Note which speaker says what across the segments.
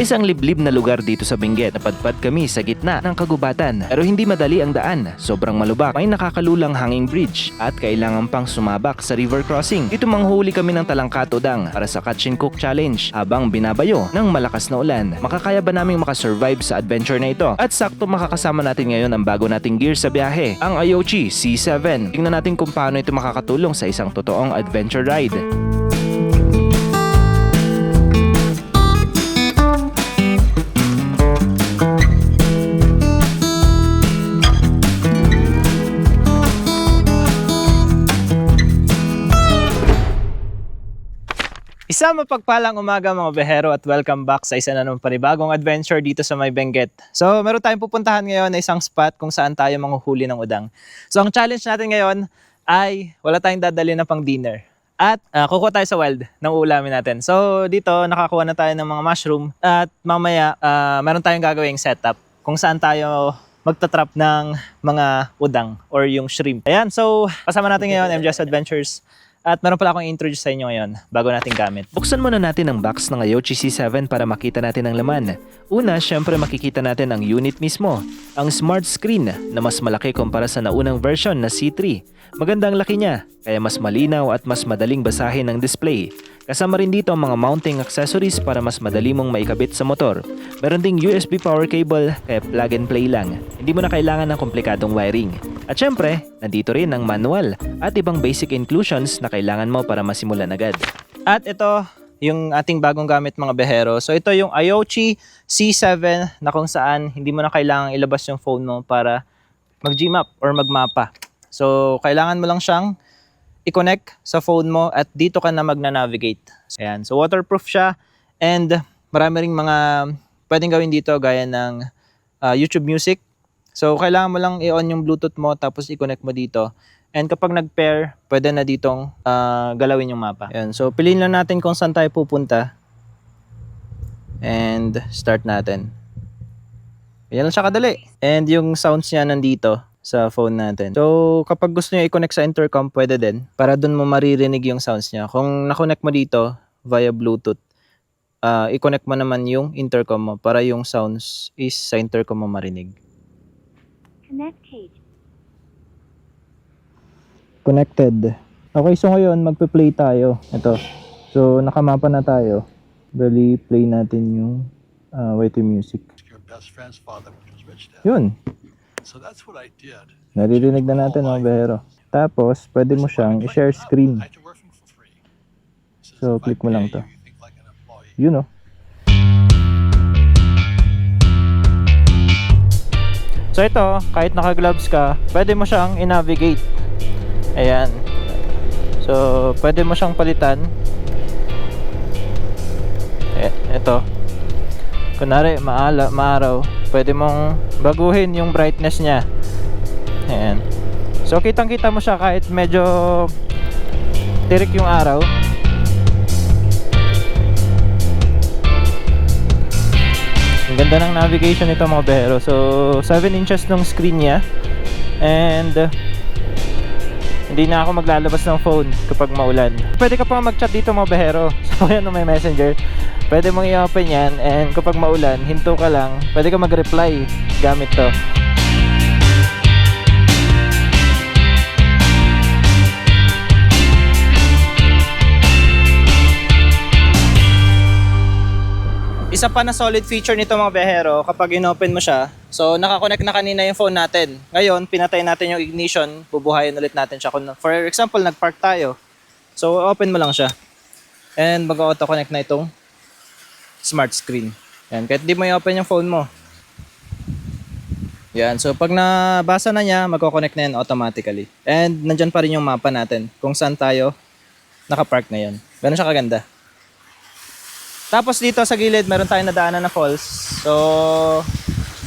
Speaker 1: isang liblib na lugar dito sa Benguet. Napadpad kami sa gitna ng kagubatan. Pero hindi madali ang daan. Sobrang malubak. May nakakalulang hanging bridge at kailangan pang sumabak sa river crossing. Dito manghuli kami ng talangkat udang para sa Catch and Cook Challenge habang binabayo ng malakas na ulan. Makakaya ba naming makasurvive sa adventure na ito? At sakto makakasama natin ngayon ang bago nating gear sa biyahe, ang Ayochi C7. Tingnan natin kung paano ito makakatulong sa isang totoong adventure ride. Isang mapagpalang umaga mga behero at welcome back sa isa na namang panibagong adventure dito sa may Benguet. So meron tayong pupuntahan ngayon na isang spot kung saan tayo manghuhuli ng udang. So ang challenge natin ngayon ay wala tayong dadali na pang dinner. At kukuha tayo sa wild ng ulamin natin. So dito nakakuha na tayo ng mga mushroom at mamaya meron tayong gagawing setup kung saan tayo magtatrap ng mga udang or yung shrimp. Ayan, so kasama natin ngayon MJS Adventures. At meron pala akong introduce sa inyo ngayon bago natin gamit. Buksan muna natin ang box ng Ayochi C7 para makita natin ang laman. Una, syempre makikita natin ang unit mismo. Ang smart screen na mas malaki kumpara sa naunang version na C3. Maganda ang laki niya, kaya mas malinaw at mas madaling basahin ang display. Kasama rin dito ang mga mounting accessories para mas madali mong maikabit sa motor. Meron ding USB power cable, kaya plug and play lang. Hindi mo na kailangan ng komplikadong wiring. At syempre, nandito rin ang manual at ibang basic inclusions na kailangan mo para masimulan agad. At ito, yung ating bagong gamit mga behero. So ito yung Ayochi C7 na kung saan hindi mo na kailangan ilabas yung phone mo para mag-Gmap or magmapa. So kailangan mo lang siyang i-connect sa phone mo at dito ka na magna-navigate. Ayan. So waterproof siya and marami ring mga pwedeng gawin dito gaya ng YouTube Music. So kailangan mo lang i-on yung Bluetooth mo tapos i-connect mo dito. And kapag nag-pair, pwede na ditong galawin yung mapa. Ayan. So piliin lang natin kung saan tayo pupunta. And start natin. Ayan lang siya kadali. And yung sounds niya nandito sa phone natin. So, kapag gusto niyo i-connect sa intercom, pwede din. Para dun mo maririnig yung sounds niya. Kung na-connect mo dito via Bluetooth, i-connect mo naman yung intercom mo para yung sounds is sa intercom mo marinig. Connected. Okay, so ngayon magpe-play tayo. Ito. So, nakamapa na tayo. Bali, play natin yung YT Music. Yun.
Speaker 2: So that's what I did.
Speaker 1: Naririnig na natin mga behero. Tapos, pwede mo siyang i-share screen. So, click mo lang to. Yun o. So ito, kahit naka-gloves ka, pwede mo siyang i-navigate. Ayan. So, pwede mo siyang palitan. Ito. Kunwari, maaraw. Pwede mong baguhin yung brightness niya. Ayan. So kitang-kita mo siya kahit medyo tirik yung araw. Ang ganda ng navigation nito mga behero. So 7 inches ng screen niya. And hindi na ako maglalabas ng phone kapag maulan. Pwede ka pa mag-chat dito mga behero. So yan may messenger. Pwede mong i-open yan and kapag maulan, hinto ka lang, pwede ka mag-reply gamit to. Isa pa na solid feature nito mga behero, kapag in-open mo siya, so nakakonect na kanina yung phone natin. Ngayon, pinatay natin yung ignition, bubuhayin ulit natin siya. For example, nag-park tayo. So open mo lang siya. And mag-auto-connect na itong smart screen. Yan, kahit di mo i-open yung phone mo. Yan, so pag nabasa na niya, magko-connect na yan automatically. And nandyan pa rin yung mapa natin kung saan tayo nakapark na yun. Ganun siya kaganda. Tapos dito sa gilid, meron tayong nadaanan na falls. So,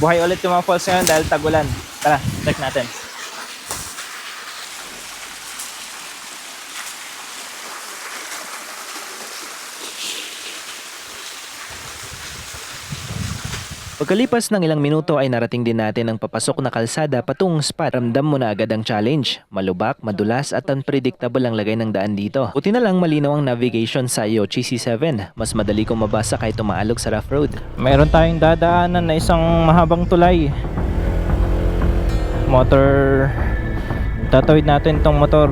Speaker 1: buhay ulit yung mga falls ngayon dahil tag-ulan. Tara, check natin. Pagkalipas ng ilang minuto ay narating din natin ang papasok na kalsada patungong spot. Ramdam mo na agad ang challenge. Malubak, madulas at unpredictable ang lagay ng daan dito. Buti na lang malinaw ang navigation sa Yochi C7. Mas madali kong mabasa kahit umaalog sa rough road. Mayroon tayong dadaanan na isang mahabang tulay. Tatawid natin itong motor.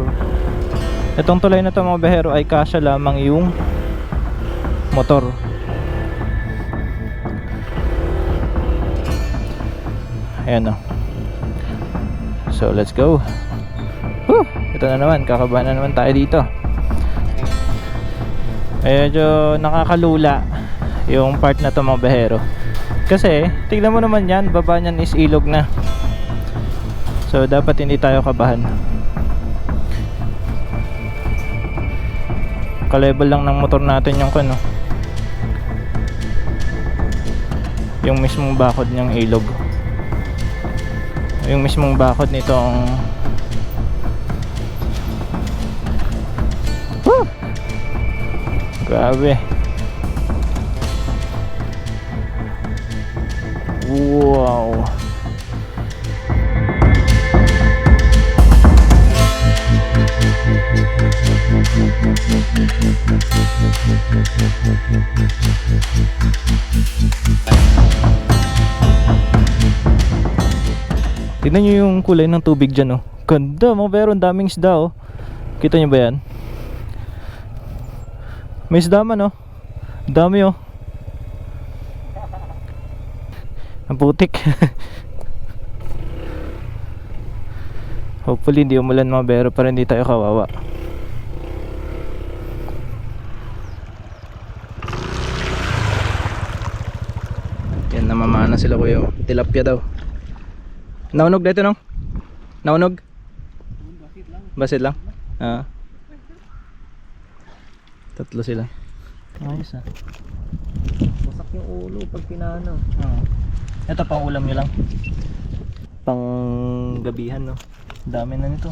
Speaker 1: Itong tulay na ito mga behero ay kasya lamang yung motor. Ayan o. So let's go. Woo! Ito na naman, kakabahan na naman tayo dito. Medyo nakakalula yung part na to mga behero. Kasi tignan mo naman yan, baba nyan is ilog na. So dapat hindi tayo kabahan. Ka-level lang ng motor natin yung kano, yung mismong bakod ng ilog. Yung mismong bakod nitong grabe. Wow. Tignan nyo yung kulay ng tubig dyan, oh. Ganda mga pero, ang daming isda, oh. Kita nyo ba yan? May isda man, oh. Dami, oh. Ang putik. Hopefully hindi umulan mga bero para hindi tayo kawawa. Yan, namamana sila kuya. Tilapia daw. Naunog dito no? Naunog? Basit lang? Ah. Tatlo sila. Ayos ah. Wasak yung ulo pag pinano. Ito pang ulam nyo lang. Pang gabihan no. Dami na nito.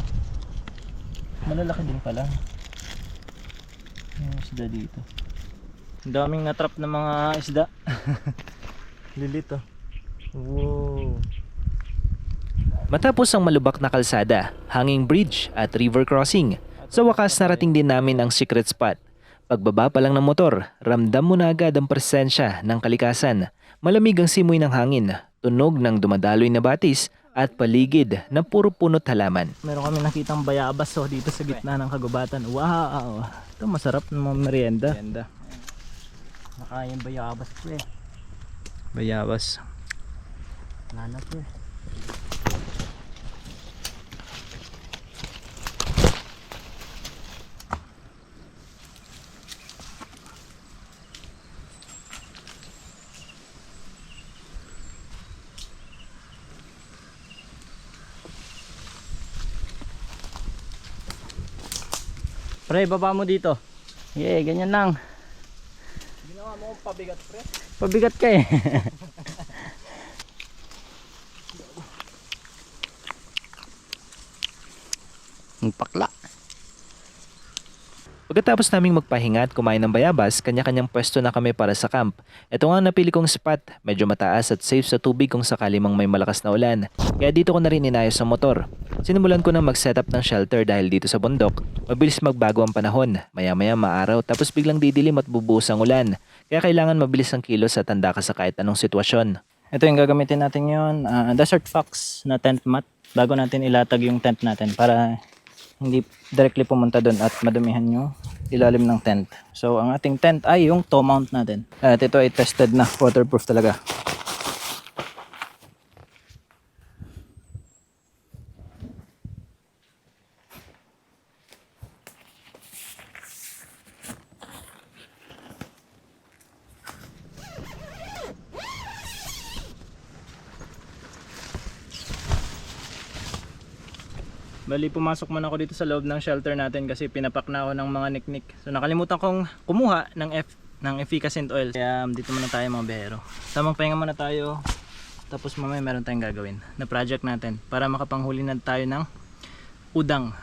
Speaker 1: Malalaki din pala. Yung isda dito. Ang daming natrap na mga isda. Lilito. Wow. Matapos ang malubak na kalsada, hanging bridge at river crossing, sa wakas narating din namin ang secret spot. Pagbaba pa lang ng motor, ramdam mo na agad ang presensya ng kalikasan. Malamig ang simoy ng hangin, tunog ng dumadaloy na batis, at paligid na puro puno't halaman. Meron kami nakitang bayabas dito sa gitna ng kagubatan. Wow! Ito masarap na mga merienda.
Speaker 3: Nakayang bayabas ko eh.
Speaker 1: Bayabas.
Speaker 3: Lala ko eh. Pre, baba mo dito. Yeah, ganyan lang.
Speaker 1: Ginawa mo pabigat pre?
Speaker 3: Pabigat ka eh. Ang pakla.
Speaker 1: Pagkatapos naming magpahinga at kumain ng bayabas, kanya-kanyang pwesto na kami para sa camp. Ito nga ang napili kong spot, medyo mataas at safe sa tubig kung sakali mang may malakas na ulan. Kaya dito ko na rin inayos ang motor. Sinimulan ko na mag-setup ng shelter dahil dito sa bundok, mabilis magbago ang panahon. Maya-maya maaraw tapos biglang didilim at bubuhos ang ulan. Kaya kailangan mabilis ang kilos at handa ka sa kahit anong sitwasyon. Ito yung gagamitin natin yun, Desert Fox na tent mat. Bago natin ilatag yung tent natin para hindi directly pumunta doon at madumihan yung ilalim ng tent. So ang ating tent ay yung toe mount natin. At ito ay tested na, waterproof talaga. Bali, pumasok muna ako dito sa loob ng shelter natin kasi pinapak na ako ng mga niknik. So nakalimutan kong kumuha ng efficacent oil. Kaya dito muna tayo mga behero. Tamang pahinga muna tayo. Tapos mamaya meron tayong gagawin na project natin para makapanghuli na tayo ng udang.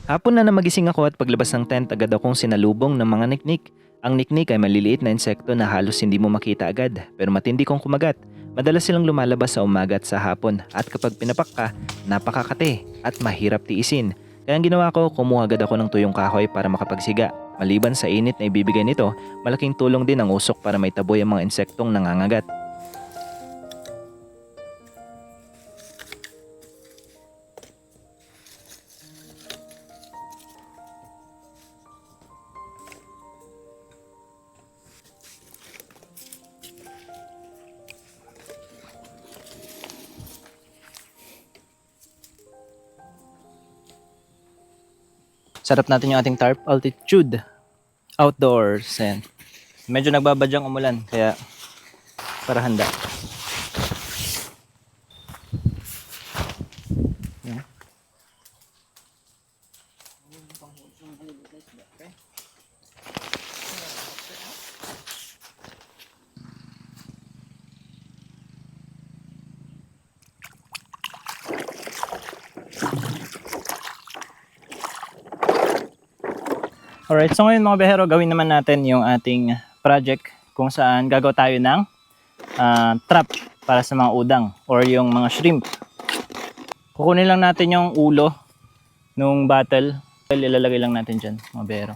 Speaker 1: Hapon na magising ako at paglabas ng tent agad akong sinalubong ng mga niknik. Ang niknik ay maliliit na insekto na halos hindi mo makita agad pero matindi kong kumagat. Madalas silang lumalabas sa umaga at sa hapon at kapag pinapak ka, napakakate at mahirap tiisin. Kaya ang ginawa ko, kumuha agad ako ng tuyong kahoy para makapagsiga. Maliban sa init na ibibigay nito, malaking tulong din ang usok para maitaboy ang mga insektong nangangagat. Sarap natin yung ating tarp. Altitude. Outdoors. Ayan. Medyo nagbabadyang umulan. Kaya para handa. Ayan. Alright, so ngayon mga behero, gawin naman natin yung ating project kung saan gagawa tayo ng trap para sa mga udang or yung mga shrimp. Kukunin lang natin yung ulo nung bottle. Ilalagay lang natin dyan mga behero.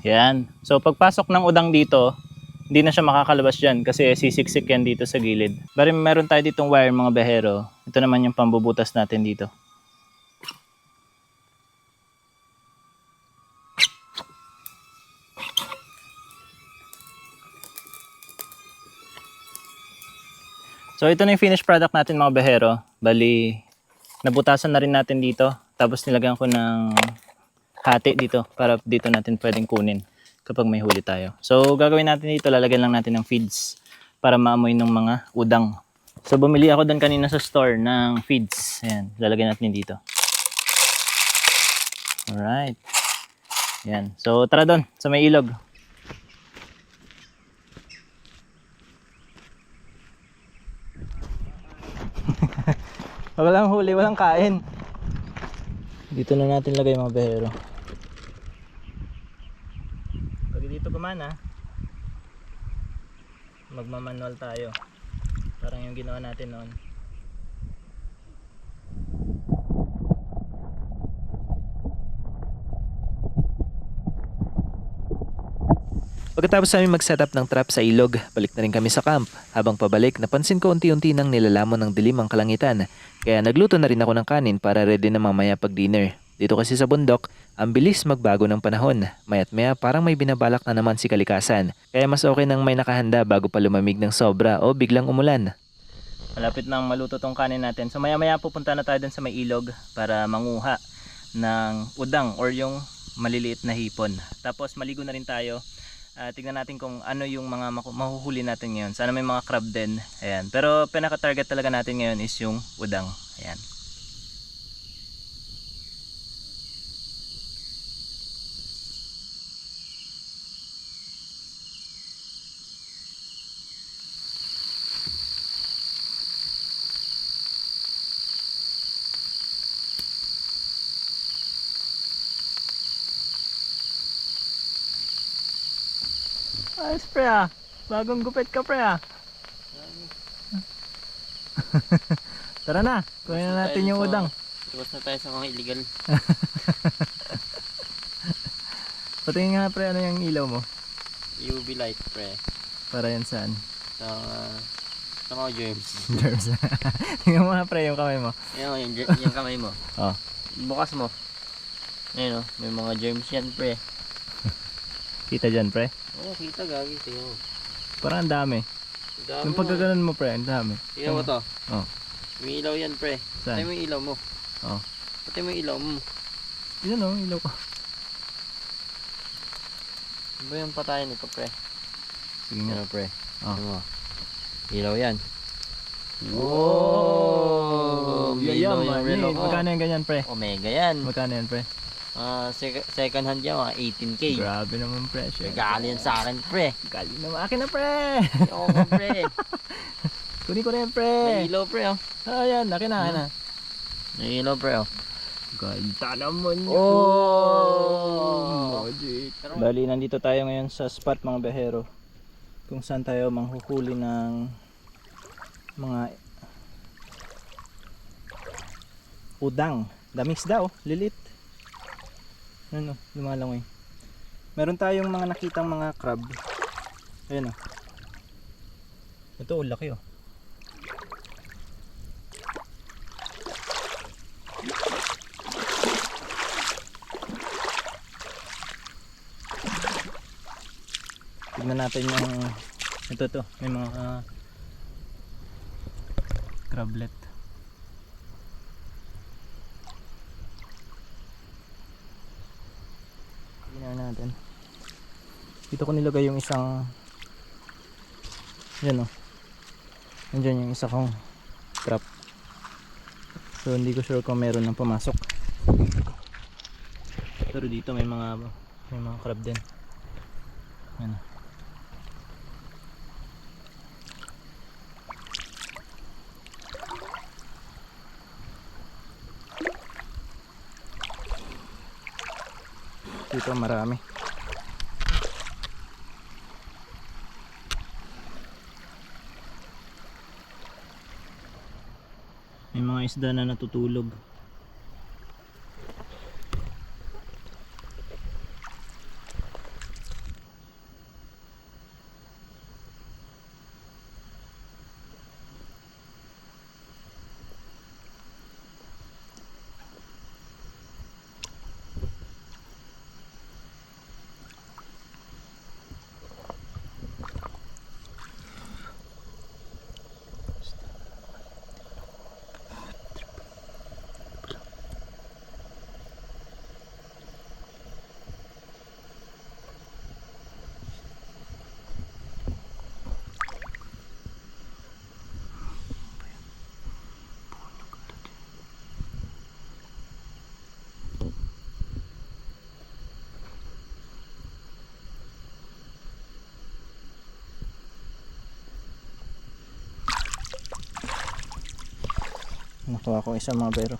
Speaker 1: Yan. So pagpasok ng udang dito, hindi na siya makakalabas dyan kasi sisiksik yan dito sa gilid. Bari meron tayo ditong wire mga behero. Ito naman yung pambubutas natin dito. So ito na yung finished product natin mga behero. Bali, nabutasan na rin natin dito. Tapos nilagyan ko ng hati dito para dito natin pwedeng kunin kapag may huli tayo. So gagawin natin dito, lalagyan lang natin ng feeds para maamoy ng mga udang. So bumili ako doon kanina sa store ng feeds. Ayan, lalagyan natin dito. Alright. Ayan. So tara doon sa may ilog. Walang huli, walang kain. Dito na natin lagay mga behero. Pag dito gumana, magmamanual tayo. Parang yung ginawa natin noon. Pagkatapos namin mag-setup ng trap sa ilog, balik na rin kami sa camp. Habang pabalik, napansin ko unti-unti nang nilalamon ng dilim ang kalangitan. Kaya nagluto na rin ako ng kanin para ready na mamaya pag dinner. Dito kasi sa bundok, ang bilis magbago ng panahon. Maya't maya parang may binabalak na naman si kalikasan. Kaya mas okay nang may nakahanda bago pa lumamig ng sobra o biglang umulan. Malapit nang maluto tong kanin natin. So maya-maya pupunta na tayo dun sa may ilog para manguha ng udang or yung maliliit na hipon. Tapos maligo na rin tayo. Tignan natin kung ano yung mga mahuhuli natin ngayon. Sana may mga crab din. Ayan. Pero pinaka-target talaga natin ngayon is yung udang. Ayan. Ayos pre ah. Bagong gupit ka pre ah. Tara na. Kunin na natin yung udang.
Speaker 3: Iwas na tayo sa mga illegal.
Speaker 1: Patingin nga pre, ano yung ilaw mo?
Speaker 3: UV light pre.
Speaker 1: Para yan saan?
Speaker 3: Sa mga germs.
Speaker 1: Germs. Tingnan mo nga pre yung kamay mo.
Speaker 3: Yan yung kamay mo.
Speaker 1: Oh.
Speaker 3: Bukas mo. Ayun o, may mga germs yan pre.
Speaker 1: Kita dyan pre?
Speaker 3: Oo, kita gagi. Tingnan mo.
Speaker 1: Parang ang dami.
Speaker 3: Dami
Speaker 1: Yung pagkaganon mo pre, ang dami.
Speaker 3: Tingnan mo to.
Speaker 1: Oh.
Speaker 3: May ilaw yan pre.
Speaker 1: Saan?
Speaker 3: Patay mo yung ilaw mo.
Speaker 1: Oh.
Speaker 3: Patay mo yung ilaw mo.
Speaker 1: Yun o, ilaw ko.
Speaker 3: Ano ba yung patayan nito pre?
Speaker 1: Sige nga.
Speaker 3: Ano pre?
Speaker 1: Oh.
Speaker 3: Ano mo? Ilaw yan.
Speaker 1: Wow!
Speaker 3: Ilaw yung relo ko.
Speaker 1: Magkano yung ganyan pre?
Speaker 3: Omega yan.
Speaker 1: Magkano yan pre?
Speaker 3: Second hand yan, mga 18K.
Speaker 1: Grabe naman pre.
Speaker 3: Regalo yan sa akin pre.
Speaker 1: Galing naman. Akin na pre!
Speaker 3: Oo pre.
Speaker 1: Kunin ko na yan pre.
Speaker 3: May ilaw pre oh.
Speaker 1: Ah yan, akin na, akin na.
Speaker 3: May ilaw pre oh.
Speaker 1: Ganda naman yun. Oh! Magic. Bali, nandito tayo ngayon sa spot mga behero. Kung saan tayo manghuhuli ng mga udang. Daming isda oh, lilit. Ano, lumalangoy. Meron tayong mga nakitang mga crab. Ayan oh. Ito, laki oh. Tignan natin yung ito may mga crablet. Tignan natin. Dito ko nilagay yung isang yan oh. Nandiyan yung isa kong trap. So hindi ko sure kung meron nang pumasok. Pero dito may mga crab din. Yan. Dito marami. May mga isda na natutulog. Nakuha ko isang mga bero.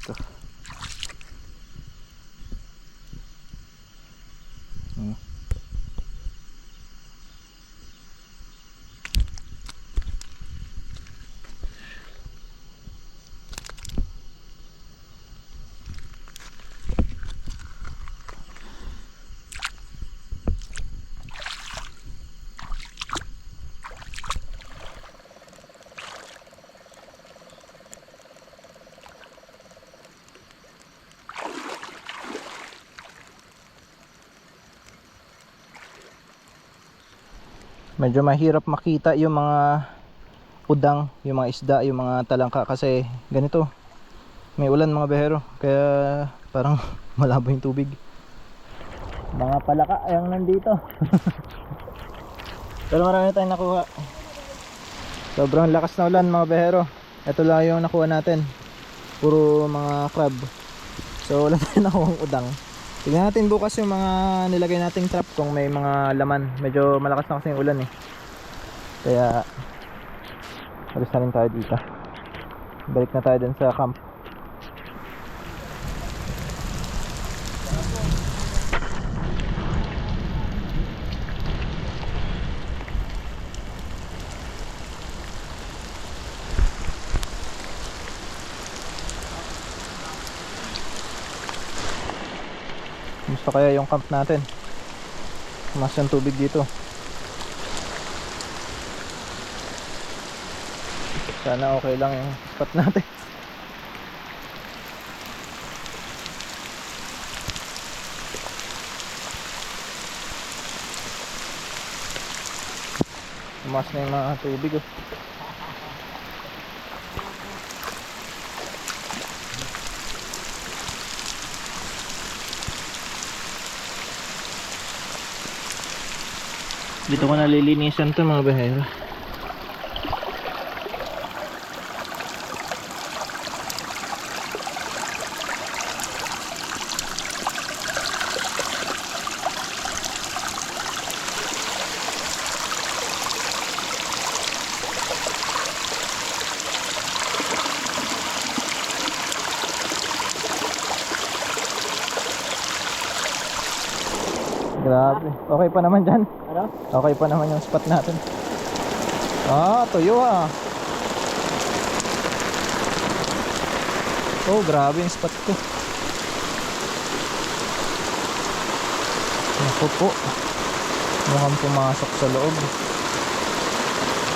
Speaker 1: Ito. Medyo mahirap makita yung mga udang, yung mga isda, yung mga talangka kasi ganito, may ulan mga behero, kaya parang malabo yung tubig. Mga palaka yung nandito. Pero marami tayong nakuha. Sobrang lakas na ulan mga behero. Ito lang yung nakuha natin, puro mga crab. So wala tayong nakuhang udang. Tignan natin bukas yung mga nilagay nating trap kung may mga laman. Medyo malakas na kasi yung ulan eh. Kaya alis na rin tayo dito. Balik na tayo dun sa camp. Gusto kaya yung camp natin? Mas yung tubig dito. Sana okay lang yung spot natin. Mas na yung mga tubig oh. Dito ko nalilinisan to mga behero. Grabe. Okay pa naman dyan.
Speaker 3: Ano?
Speaker 1: Okay pa naman yung spot natin. Ah, tuyo ah. Oh, grabe yung spot ko. Naku po. Mukhang pumasok sa loob.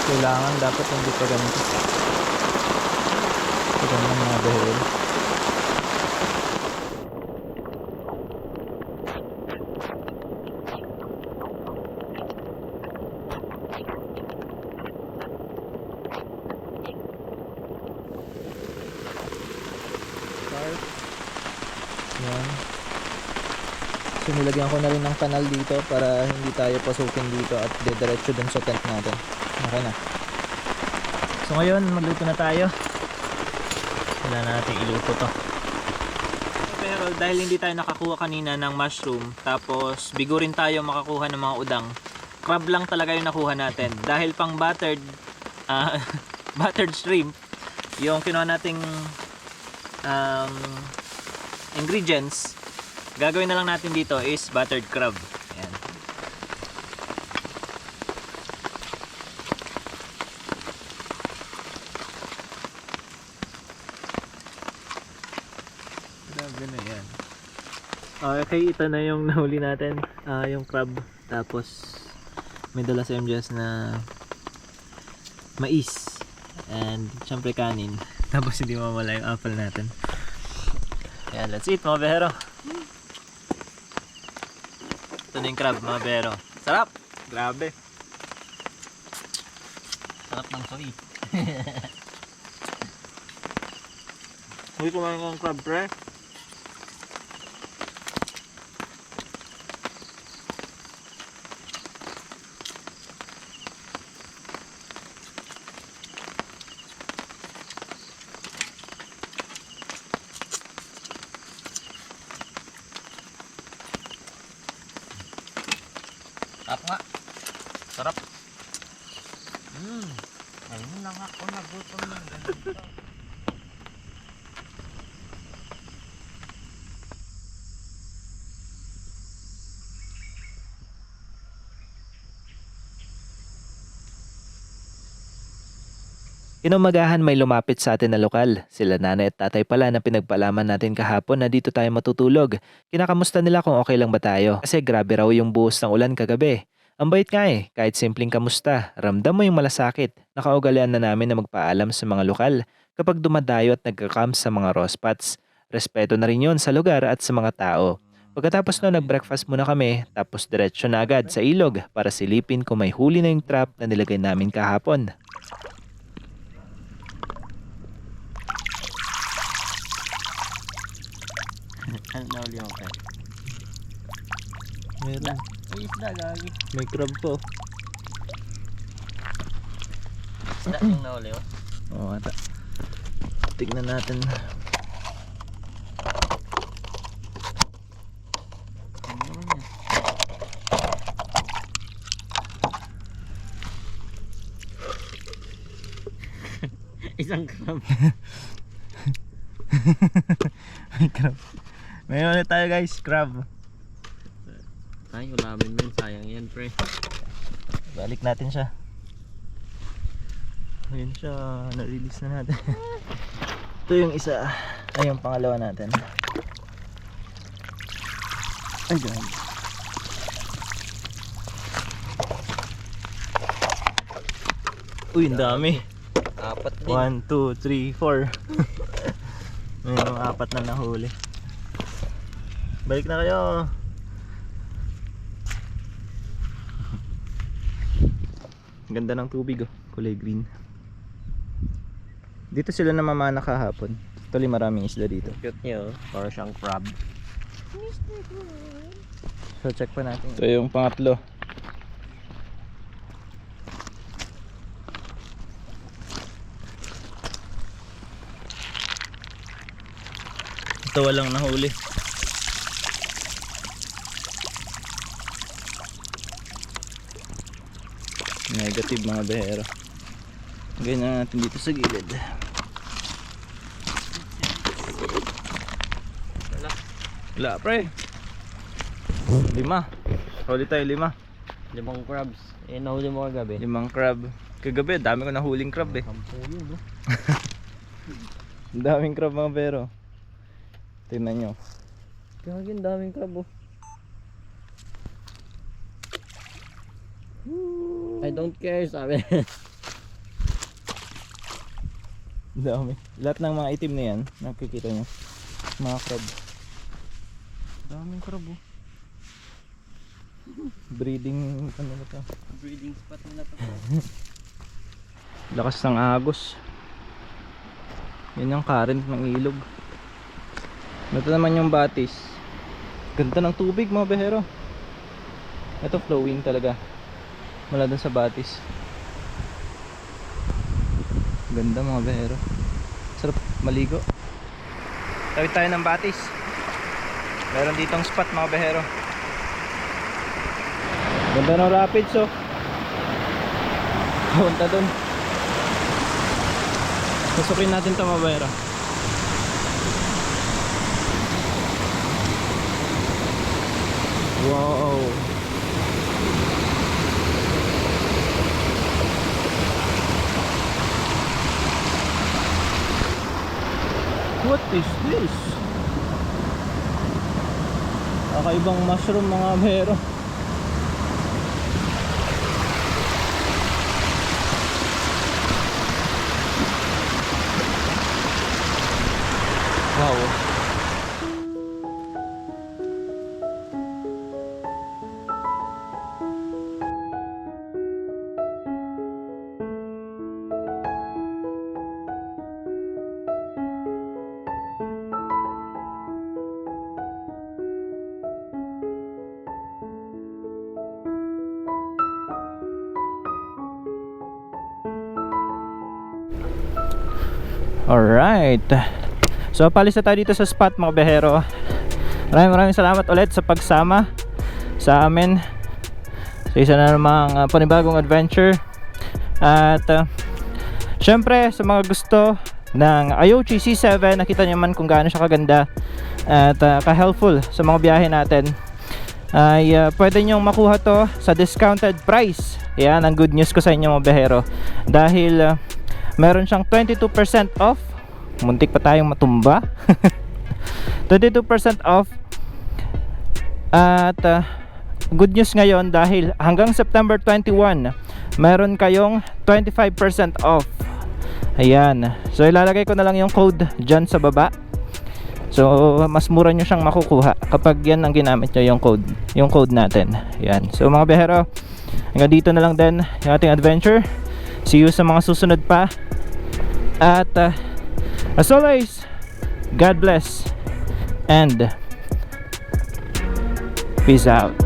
Speaker 1: Kailangan dapat hindi pa ganito. Ito ganun mga behel. Yan. So nilagyan ko na rin ng kanal dito para hindi tayo pasukin dito at diretso dun sa tent natin. Okay na. So ngayon magluto na tayo. Kailangan natin iluto to. Pero dahil hindi tayo nakakuha kanina ng mushroom, tapos bigo rin tayo makakuha ng mga udang, crab lang talaga yung nakuha natin. Dahil pang buttered buttered shrimp, yung kinuha nating ingredients, gagawin na lang natin dito is buttered crab. Ayan. Grabe na yan. Okay, ito na yung nahuli natin, yung crab. Tapos may dala sa MJS na mais and syempre kanin. Tapos hindi mawala yung apple natin. Yan, let's eat mga behero. Ito na yung crab mga behero. Sarap! Grabe! Sarap ng soy. Hindi kumain ko ng crab pre. Sarap nga. Sarap.
Speaker 3: Ayun lang ako, nagutom ng ganito.
Speaker 1: Inumagahan may lumapit sa atin na lokal. Sila nanay at tatay pala na pinagpalaman natin kahapon na dito tayo matutulog. Kinakamusta nila kung okay lang ba tayo. Kasi grabe raw yung buhos ng ulan kagabi. Ang bait nga eh, kahit simpleng kamusta, ramdam mo yung malasakit. Nakaugalian na namin na magpaalam sa mga lokal kapag dumadayo at nagka-camp sa mga raw spots. Respeto na rin yun sa lugar at sa mga tao. Pagkatapos no, nag-breakfast muna kami, tapos diretsyo na agad sa ilog para silipin kung may huli na yung trap na nilagay namin kahapon.
Speaker 3: Ano na uli ako kayo?
Speaker 1: Meron.
Speaker 3: May isda, gagi.
Speaker 1: May crab po.
Speaker 3: Isda yung nauli oh.
Speaker 1: Oo ata. Tignan natin.
Speaker 3: Isang crab.
Speaker 1: May crab. May ulit tayo guys, crab.
Speaker 3: Ay, ulamin mo yun. Sayang yan, pre.
Speaker 1: Balik natin siya. Ayun siya, na-release na natin. Ito yung isa. Ay, yung pangalawa natin. Ay, God. Uy, ang dami.
Speaker 3: Apat din.
Speaker 1: 1, 2, 3, 4. May mga apat na nahuli. Balik na kayo. Ganda ng tubig oh, kulay green. Dito sila namamana kahapon. Actually maraming isda dito.
Speaker 3: Cute nyo. Para siyang crab.
Speaker 1: So check pa natin. Ito yung pangatlo. Ito walang nahuli. Negative mga behero. Ganyan natin dito sa gilid. Wala pre. 5. Huli tayo 5.
Speaker 3: 5 crabs. Eh, nahuli mo kagabi.
Speaker 1: 5 crab. Kagabi, dami ko nahuling crab eh.
Speaker 3: 10 yun, no?
Speaker 1: Ang daming crab mga pero. Tingnan nyo.
Speaker 3: Gagi, ang daming crab, oh. I don't care, sabi.
Speaker 1: Ang dami. Lahat ng mga itim na yan, nakikita nyo. Mga crab. Daming crab oh. Breeding, ano na to?
Speaker 3: Breeding spot nila to.
Speaker 1: Lakas ng agos. Yan yung current ng ilog. Ito naman yung batis. Ganda ng tubig mga behero. Ito flowing talaga. Mula dun sa batis. Ganda mga behero. Sarap maligo. Tawid tayo ng batis. Meron ditong spot mga behero. Ganda ng rapids oh. Punta dun. Pasukin natin ito mga behero. Wow. What is this? Kakaibang mushroom mga behero. Wow. Alright. So palis na tayo dito sa spot mga behero. Maraming salamat ulit sa pagsama sa amin sa isa na namang panibagong adventure. At syempre sa mga gusto ng Ayochi C7, nakita nyo man kung gaano siya kaganda at ka-helpful sa mga biyahe natin, ay pwede nyong makuha to sa discounted price. Yan ang good news ko sa inyo mga behero. Dahil meron siyang 22% off. Muntik pa tayong matumba. 22% off. At good news ngayon dahil hanggang September 21 meron kayong 25% off. Ayan. So ilalagay ko na lang yung code dyan sa baba. So mas mura nyo siyang makukuha kapag yan ang ginamit nyo, yung code natin. Ayan. So mga behero, hanggang dito na lang din yung ating adventure. See you sa mga susunod pa. At as always, God bless and peace out.